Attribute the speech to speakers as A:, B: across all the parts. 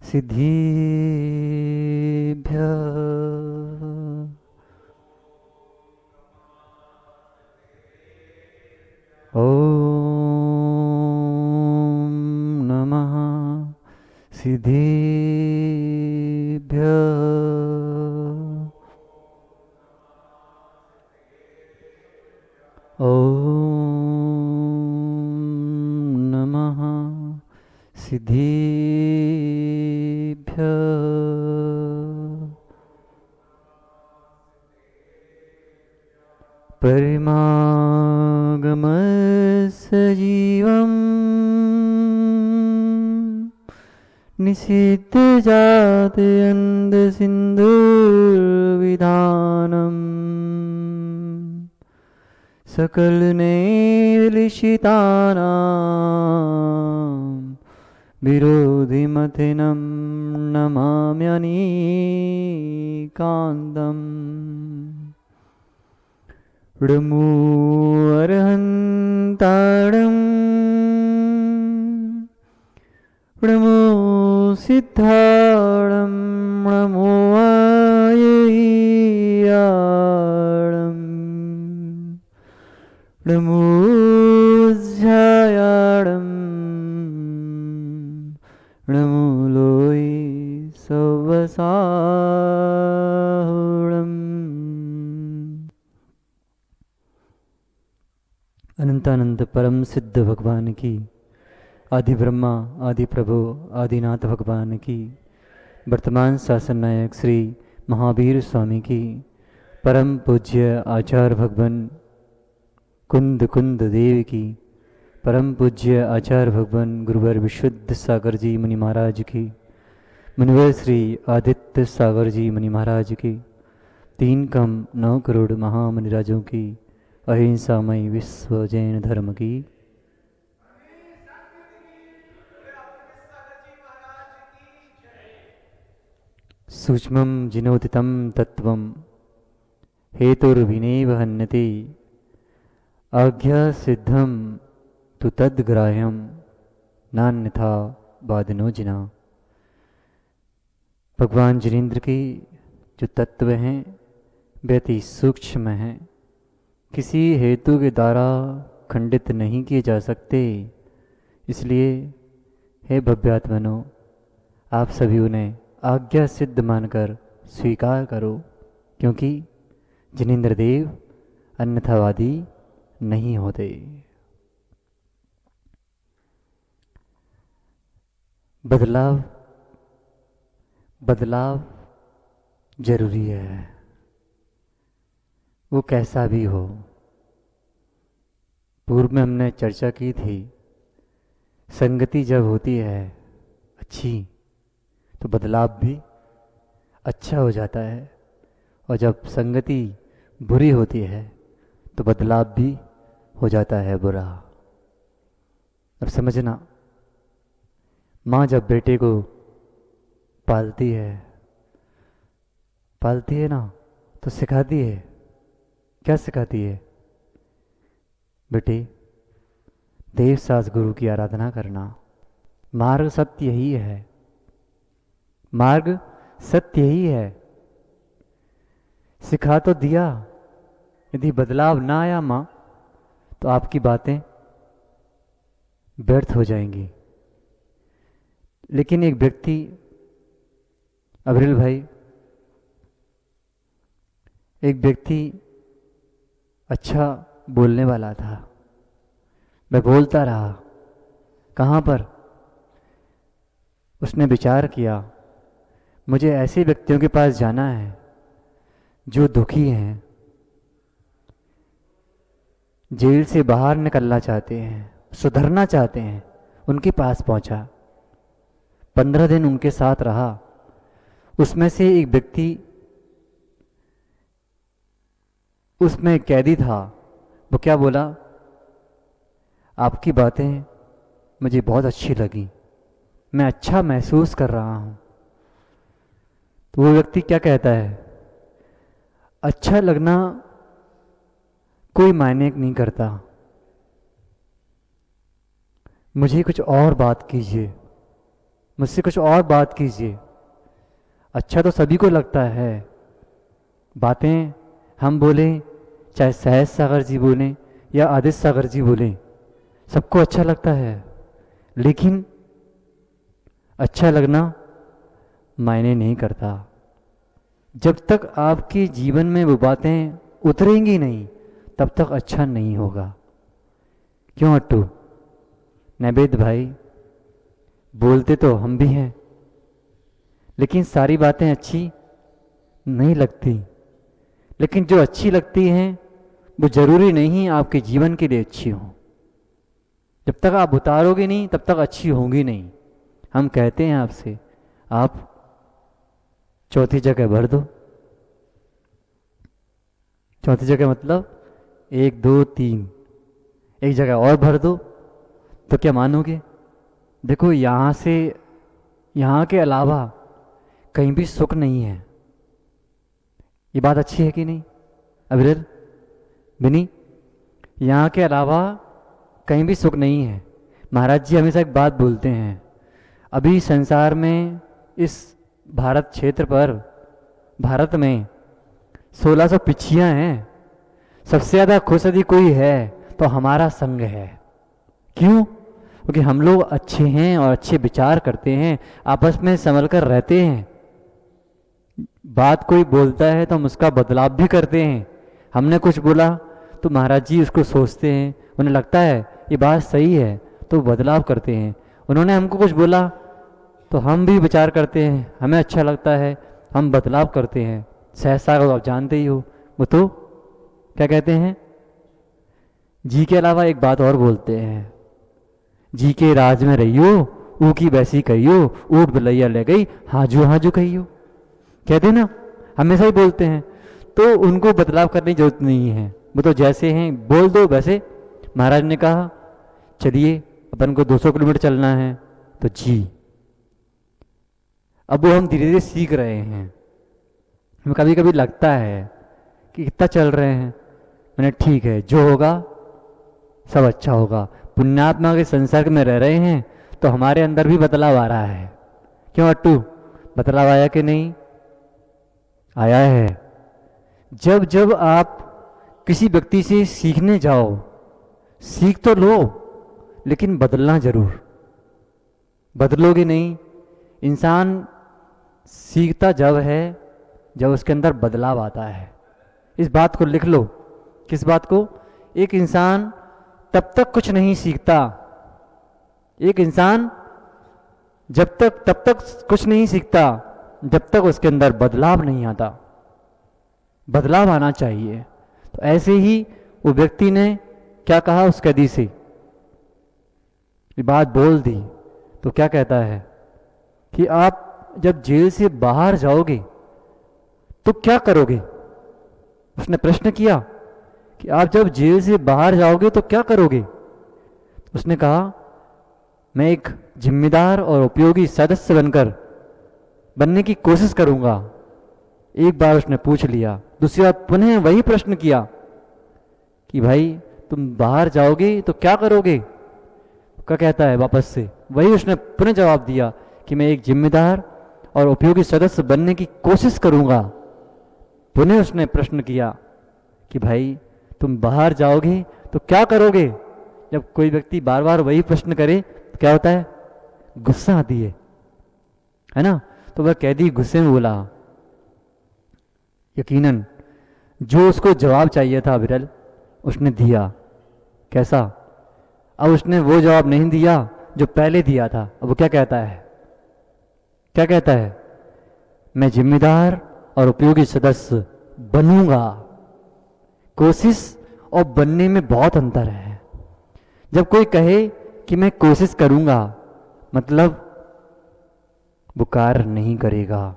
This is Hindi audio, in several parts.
A: सिद्धिभ्यः ॐ नमः सिद्धिभ्यः ॐ नमः सिद्धिभ्यः परिमागमस्य जीवम् निषिद्धजातयन्दसिन्धुर्विधानम् सकलनेलिशितानां विरोधिमथिनं नमाम्यनीकान्तम् ऋमूर्हन्ताडं ऋमो सिद्धाडं ऋमो आयेयाडं ऋमोज्झायाडं ऋमो लोयि सवसाहुडम्। अनंतानंद परम सिद्ध भगवान की, आदि ब्रह्मा आदि प्रभु आदिनाथ भगवान की, वर्तमान शासन नायक श्री महावीर स्वामी की, परम पूज्य आचार्य भगवान कुंद कुंद देव की, परम पूज्य आचार्य भगवान गुरुवर विशुद्ध सागर जी मुनि महाराज की, मुनिवर श्री आदित्य सागर जी मुनि महाराज की, 3 कम 9 करोड़ महामुनिराजों की, अहिंसामय विश्व जैन धर्म की। सूक्ष्मं जिनोदितं तत्त्वं हेतुर्विनैव हन्यते आज्ञासिद्धं तु तद्ग्राह्यं नान्यथा बाधिनो जिना। भगवान जिनेन्द्र की जो तत्व हैं वे अति सूक्ष्म हैं, किसी हेतु के द्वारा खंडित नहीं किए जा सकते। इसलिए हे भव्यात्मनो, आप सभी उन्हें आज्ञा सिद्ध मानकर स्वीकार करो, क्योंकि जिनेन्द्र देव अन्यथावादी नहीं होते। बदलाव जरूरी है, वो कैसा भी हो। पूर्व में हमने चर्चा की थी, संगति जब होती है अच्छी तो बदलाव भी अच्छा हो जाता है, और जब संगति बुरी होती है तो बदलाव भी हो जाता है बुरा। अब समझना, माँ जब बेटे को पालती है ना, तो सिखाती है। क्या सिखाती है? बेटे, देव सास गुरु की आराधना करना, मार्ग सत्य यही है, मार्ग सत्य ही है। सिखा तो दिया, यदि बदलाव ना आया माँ, तो आपकी बातें व्यर्थ हो जाएंगी। लेकिन एक व्यक्ति, अब्रिल भाई, एक व्यक्ति अच्छा बोलने वाला था, मैं बोलता रहा। कहाँ पर? उसने विचार किया, मुझे ऐसे व्यक्तियों के पास जाना है जो दुखी हैं, जेल से बाहर निकलना चाहते हैं, सुधरना चाहते हैं। उनके पास पहुंचा, 15 दिन उनके साथ रहा। उसमें से एक व्यक्ति उसमें कैदी था। वो क्या बोला? आपकी बातें मुझे बहुत अच्छी लगी, मैं अच्छा महसूस कर रहा हूं। तो वो व्यक्ति क्या कहता है? अच्छा लगना कोई मायने नहीं करता, मुझे कुछ और बात कीजिए, मुझसे कुछ और बात कीजिए। अच्छा तो सभी को लगता है, बातें हम बोलें, चाहे सहज सागर जी बोलें या आदित्य सागर जी बोलें, सबको अच्छा लगता है। लेकिन अच्छा लगना मायने नहीं करता। जब तक आपके जीवन में वो बातें उतरेंगी नहीं, तब तक अच्छा नहीं होगा। क्यों अट्टू? नैवेद्य भाई, बोलते तो हम भी हैं, लेकिन सारी बातें अच्छी नहीं लगती। लेकिन जो अच्छी लगती हैं वो जरूरी नहीं आपके जीवन के लिए अच्छी हो। जब तक आप उतारोगे नहीं तब तक अच्छी होंगी नहीं। हम कहते हैं आपसे, आप चौथी जगह भर दो। चौथी जगह मतलब 1 2 3, एक जगह और भर दो, तो क्या मानोगे? देखो, यहाँ से यहाँ के अलावा कहीं भी सुख नहीं है। ये बात अच्छी है कि नहीं अविरल, बिनी? यहाँ के अलावा कहीं भी सुख नहीं है। महाराज जी हमेशा एक बात बोलते हैं, अभी संसार में, इस भारत क्षेत्र पर, भारत में 1600 पिछियाँ हैं। सबसे ज़्यादा खुश यदि कोई है तो हमारा संघ है। क्यों? क्योंकि हम लोग अच्छे हैं और अच्छे विचार करते हैं, आपस में संभल कर रहते हैं। बात कोई बोलता है तो हम उसका बदलाव भी करते हैं। हमने कुछ बोला तो महाराज जी उसको सोचते हैं, उन्हें लगता है ये बात सही है तो बदलाव करते हैं। उन्होंने हमको कुछ बोला तो हम भी विचार करते हैं, हमें अच्छा लगता है, हम बदलाव करते हैं। सहसा को आप जानते ही हो, वो तो क्या कहते हैं, जी के अलावा एक बात और बोलते हैं, जी के राज में रहियो, ऊ की वैसी कहियो, ऊट बलैया ले गई हाजू हाजू कहियो। कहते ना, हमेशा ही बोलते हैं। तो उनको बदलाव करने की जरूरत नहीं है, वो तो जैसे हैं बोल दो वैसे। महाराज ने कहा चलिए अपन को 200 किलोमीटर चलना है, तो जी। अब वो हम धीरे धीरे सीख रहे हैं। हमें कभी कभी लगता है कि कितना चल रहे हैं, मैंने ठीक है, जो होगा सब अच्छा होगा। पुण्यात्मा के संसर्ग में रह रहे हैं तो हमारे अंदर भी बदलाव आ रहा है। क्यों अट्टू, बदलाव आया कि नहीं? आया है। जब जब आप किसी व्यक्ति से सीखने जाओ, सीख तो लो लेकिन बदलना जरूर। बदलोगे नहीं। इंसान सीखता जब है जब उसके अंदर बदलाव आता है। इस बात को लिख लो। किस बात को? एक इंसान तब तक कुछ नहीं सीखता, एक इंसान तब तक कुछ नहीं सीखता जब तक उसके अंदर बदलाव नहीं आता। बदलाव आना चाहिए। तो ऐसे ही वो व्यक्ति ने क्या कहा उस कैदी से, ये बात बोल दी, तो क्या कहता है कि आप जब जेल से बाहर जाओगे तो क्या करोगे? उसने प्रश्न किया कि आप जब जेल से बाहर जाओगे तो क्या करोगे? उसने कहा मैं एक जिम्मेदार और उपयोगी सदस्य बनने की कोशिश करूंगा। एक बार उसने पूछ लिया, दूसरी बार पुनः वही प्रश्न किया कि भाई तुम बाहर जाओगे तो क्या करोगे? क्या कहता है वापस से? वही उसने पुनः जवाब दिया कि मैं एक जिम्मेदार और उपयोगी सदस्य बनने की कोशिश करूंगा। पुनः उसने प्रश्न किया कि भाई तुम बाहर जाओगे तो क्या करोगे? जब कोई व्यक्ति बार बार वही प्रश्न करे तो क्या होता है? गुस्सा आती है ना? तो वह कैदी गुस्से में बोला। यकीनन जो उसको जवाब चाहिए था विरल, उसने दिया। कैसा? अब उसने वो जवाब नहीं दिया जो पहले दिया था। अब वो क्या कहता है? क्या कहता है? मैं जिम्मेदार और उपयोगी सदस्य बनूंगा। कोशिश और बनने में बहुत अंतर है। जब कोई कहे कि मैं कोशिश करूंगा, मतलब वो कार्य नहीं करेगा।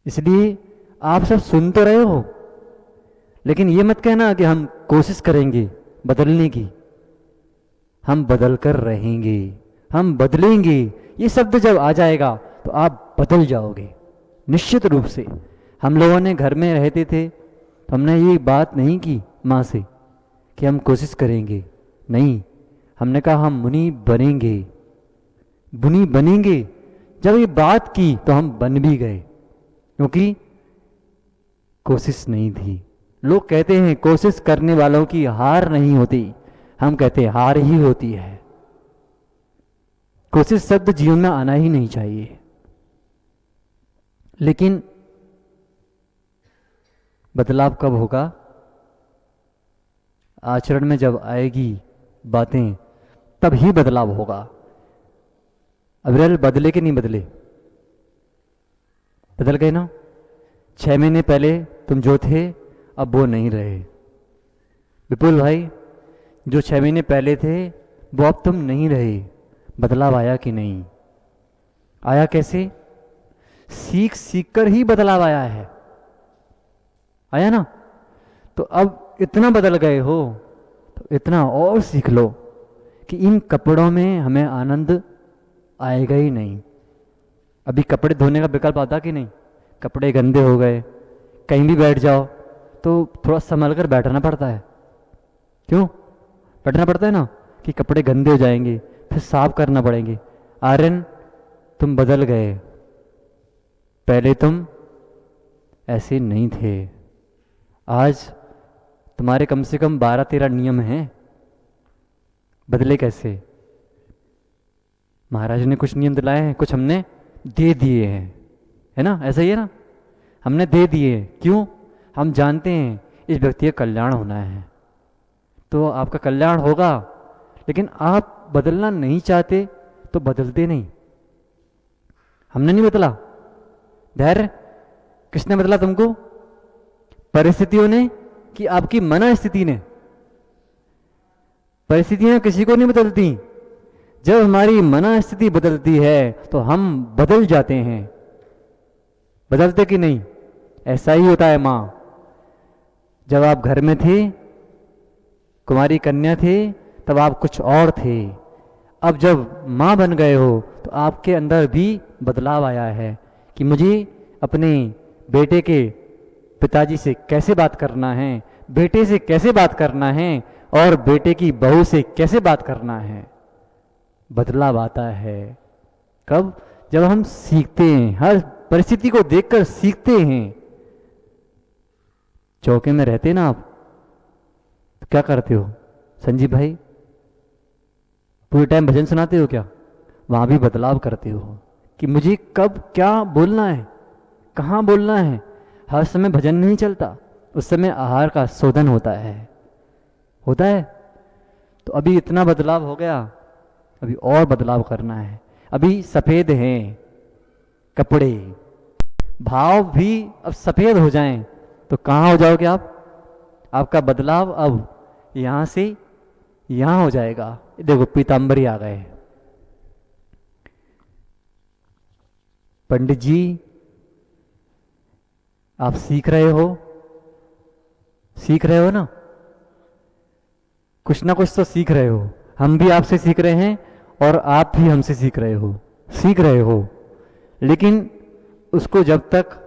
A: इसलिए आप सब सुन तो रहे हो, लेकिन ये मत कहना कि हम कोशिश करेंगे बदलने की। हम बदल कर रहेंगे, हम बदलेंगे। ये शब्द जब आ जाएगा तो आप बदल जाओगे निश्चित रूप से। हम लोगों ने घर में रहते थे तो हमने ये बात नहीं की माँ से कि हम कोशिश करेंगे, नहीं, हमने कहा हम मुनि बनेंगे। बुनी बनेंगे। जब ये बात की तो हम बन भी गए, क्योंकि कोशिश नहीं थी। लोग कहते हैं कोशिश करने वालों की हार नहीं होती, हम कहते हैं हार ही होती है। कोशिश शब्द जीवन में आना ही नहीं चाहिए। लेकिन बदलाव कब होगा? आचरण में जब आएगी बातें, तब ही बदलाव होगा। अविरल बदले कि नहीं बदले? बदल गए ना। 6 महीने पहले तुम जो थे अब वो नहीं रहे। विपुल भाई, जो 6 महीने पहले थे वो अब तुम नहीं रहे। बदलाव आया कि नहीं? आया कैसे? सीख सीख कर ही बदलाव आया है। आया ना? तो अब इतना बदल गए हो तो इतना और सीख लो कि इन कपड़ों में हमें आनंद आएगा ही नहीं। अभी कपड़े धोने का विकल्प आता कि नहीं? कपड़े गंदे हो गए, कहीं भी बैठ जाओ तो थोड़ा संभल कर बैठना पड़ता है। क्यों बैठना पड़ता है ना? कि कपड़े गंदे हो जाएंगे, फिर साफ करना पड़ेंगे। आर्यन, तुम बदल गए। पहले तुम ऐसे नहीं थे। आज तुम्हारे कम से कम 12-13 नियम हैं। बदले कैसे? महाराज ने कुछ नियम दिलाए हैं, कुछ हमने दे दिए हैं, है ना? ऐसा ही है ना? हमने दे दिए। क्यों? हम जानते हैं इस व्यक्ति का कल्याण होना है, तो आपका कल्याण होगा। लेकिन आप बदलना नहीं चाहते तो बदलते नहीं। हमने नहीं बदला। धैर्य किसने बदला तुमको? परिस्थितियों ने कि आपकी मन स्थिति ने? परिस्थितियां किसी को नहीं बदलती। जब हमारी मन स्थिति बदलती है तो हम बदल जाते हैं। बदलते कि नहीं? ऐसा ही होता है माँ। जब आप घर में थे, कुमारी कन्या थे, तब आप कुछ और थे। अब जब माँ बन गए हो तो आपके अंदर भी बदलाव आया है कि मुझे अपने बेटे के पिताजी से कैसे बात करना है, बेटे से कैसे बात करना है, और बेटे की बहू से कैसे बात करना है। बदलाव आता है कब? जब हम सीखते हैं, हर परिस्थिति को देखकर सीखते हैं। चौके में रहते ना आप, तो क्या करते हो संजीव भाई? पूरे टाइम भजन सुनाते हो क्या? वहां भी बदलाव करते हो कि मुझे कब क्या बोलना है, कहाँ बोलना है। हर समय भजन नहीं चलता, उस समय आहार का शोधन होता है। होता है। तो अभी इतना बदलाव हो गया, अभी और बदलाव करना है। अभी सफेद हैं कपड़े, भाव भी अब सफेद हो जाएं तो कहाँ हो जाओगे आप? आपका बदलाव अब यहां से यहां हो जाएगा। देखो पीताम्बरी आ गए। पंडित जी, आप सीख रहे हो? सीख रहे हो ना? कुछ ना कुछ तो सीख रहे हो। हम भी आपसे सीख रहे हैं और आप भी हमसे सीख रहे हो। सीख रहे हो, लेकिन उसको जब तक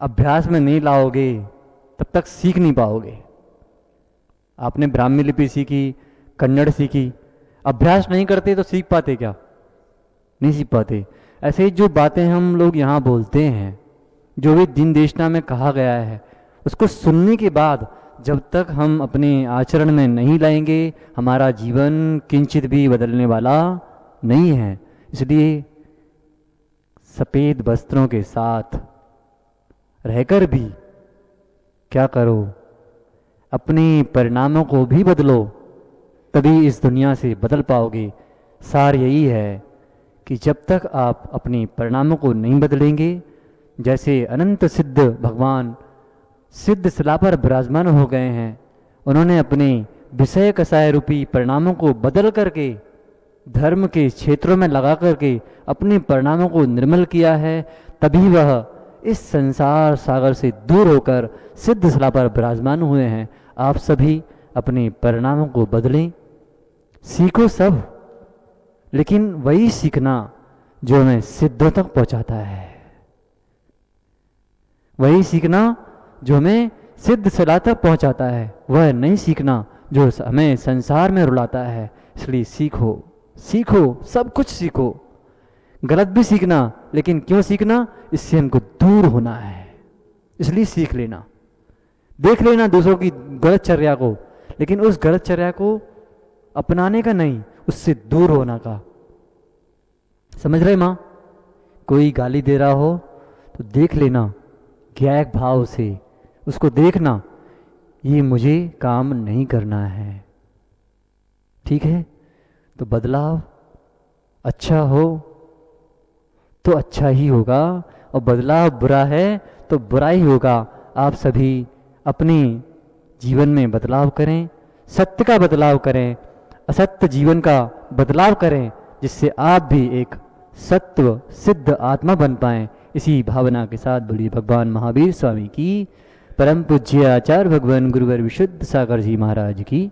A: अभ्यास में नहीं लाओगे तब तक सीख नहीं पाओगे। आपने ब्राह्मी लिपि सीखी, कन्नड़ सीखी, अभ्यास नहीं करते तो सीख पाते क्या? नहीं सीख पाते। ऐसे ही जो बातें हम लोग यहाँ बोलते हैं, जो भी दिन देशना में कहा गया है, उसको सुनने के बाद जब तक हम अपने आचरण में नहीं लाएंगे, हमारा जीवन किंचित भी बदलने वाला नहीं है। इसलिए सफ़ेद वस्त्रों के साथ रहकर भी क्या करो? अपने परिणामों को भी बदलो, तभी इस दुनिया से बदल पाओगे। सार यही है कि जब तक आप अपने परिणामों को नहीं बदलेंगे, जैसे अनंत सिद्ध भगवान सिद्ध शिला पर विराजमान हो गए हैं, उन्होंने अपने विषय कसाय रूपी परिणामों को बदल करके धर्म के क्षेत्रों में लगा करके अपने परिणामों को निर्मल किया है। तभी वह इस संसार सागर से दूर होकर सिद्ध शिला पर विराजमान हुए हैं। आप सभी अपने परिणामों को बदलें, सीखो सब, लेकिन वही सीखना जो हमें सिद्धों तक पहुंचाता है। वही सीखना जो हमें सिद्ध शिला तक पहुंचाता है, वह नहीं सीखना जो हमें संसार में रुलाता है। इसलिए सीखो, सीखो, सब कुछ सीखो, गलत भी सीखना, लेकिन क्यों सीखना? इससे हमको दूर होना है, इसलिए सीख लेना। देख लेना दूसरों की गलत चर्या को, लेकिन उस गलत चर्या को अपनाने का नहीं, उससे दूर होना का। समझ रहे माँ? कोई गाली दे रहा हो तो देख लेना ज्ञायक भाव से, उसको देखना, ये मुझे काम नहीं करना है, ठीक है? तो बदलाव अच्छा हो तो अच्छा ही होगा, और बदलाव बुरा है तो बुरा ही होगा। आप सभी अपने जीवन में बदलाव करें, सत्य का बदलाव करें, असत्य जीवन का बदलाव करें, जिससे आप भी एक सत्व सिद्ध आत्मा बन पाएं। इसी भावना के साथ बोलिए भगवान महावीर स्वामी की, परम पूज्य आचार्य भगवान गुरुवर विशुद्ध सागर जी महाराज की